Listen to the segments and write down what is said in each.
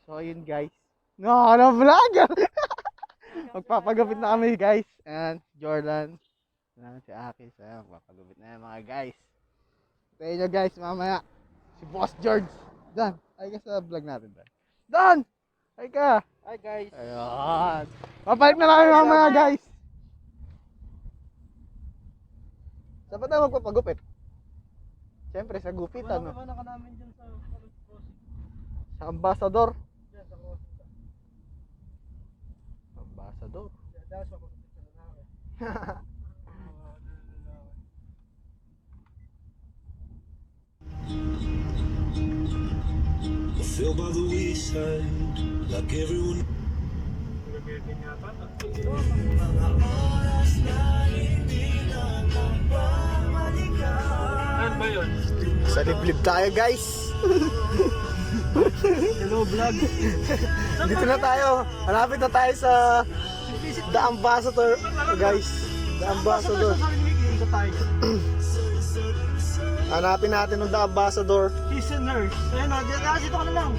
So ayun guys. No, ano vlog? Magpapagupit na kami guys. And Jordan. Si Aki. So magpapagupit na yan mga guys. Tayo nyo guys mamaya. Si Boss George. Dan. Ay ka sa vlog natin Dan. Dan! Ay ka. Hi guys. Ayun. Papalit na kami mamaya guys. Saan ba tayo magpapagupit? Siyempre sa gupitan. No? Wala ka namin dyan sa Sa Ambassador. dyan sa crossing. Ambassador. Dahil sa crossing sa lalaki. Filled by the wayside, like everyone. Ano ba yun? Sa liblib tayo guys. Hello vlog. Dito na tayo. Malapit na tayo sa The Ambassador guys. The Ambassador. Dito tayo. Hanapin natin ng The Ambassador. He's a nurse. Ayun o, dito ka na lang.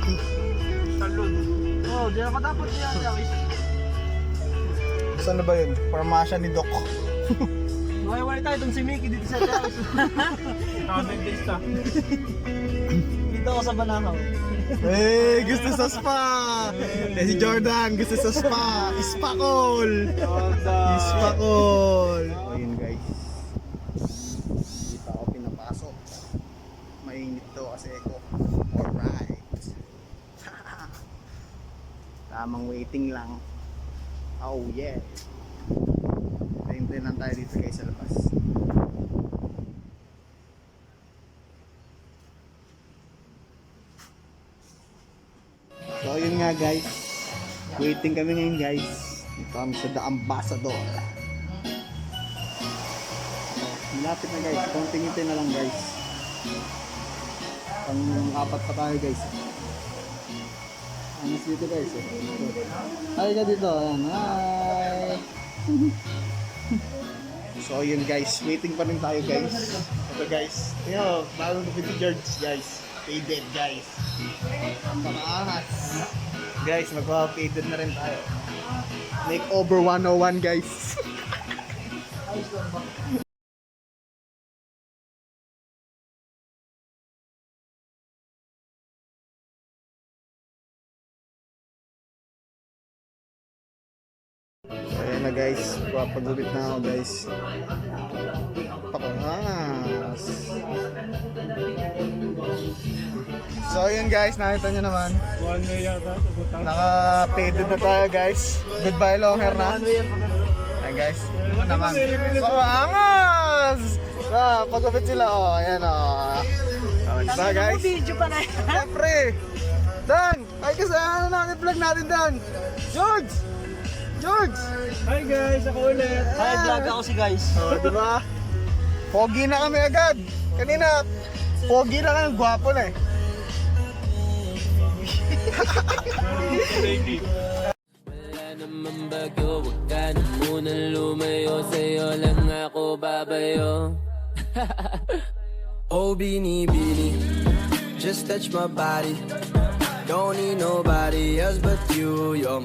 Salon. Oo, dito ka dapat niya. Saan na ba yun? Parmasya ni Doc. Wala tayo itong si Mickey dito sa house. Nakadentista. Dito ako sa Banahaw. Eh, gusto sa spa. Eh, si Jordan, gusto sa spa. Ispakol. Ispakol. Ayun guys. Dito ako pinapasok. Mainit to kasi ako. Alright. Tamang waiting lang. Oh yeah. Hintay lang tayo dito guys sa labas. So yun nga guys. Waiting kami ngayon guys. Dito kami sa The Ambassador. Malapit na guys. Konting-hintay na lang guys. Pang-apat pa tayo guys. Anas dito guys. Hi ka dito. Ayan. Hi. So yun guys. Waiting pa rin tayo guys. Ito guys. Yo, bagong kapit si George guys. Faded guys. Pamaangas. Guys, magpa-faded na rin tayo. Makeover 101 guys. Ayan na guys, papagulit na ako guys. Pakangas. So yun guys, nakita nyo naman. One way yata. Naka-faded na tayo guys. Goodbye long hair na. Ayan guys. Ano naman. Pakangas! Pagupit sila oh. Ayan oh. Diba guys? Video pa na yan. Siyempre. Dan! Ay kasi ano namin vlog natin Dan? George! George! Hi guys, ako ulit. Hi vlog ako si guys. Oh, di ba? Pogi na kami agad. Kanina, pogi na kami, gwapo na eh. Wala naman bago, wag ka na munang lumayo. Sa'yo lang ako babayo. Oh, bini-bini, just touch my body. Don't need nobody else but you, you're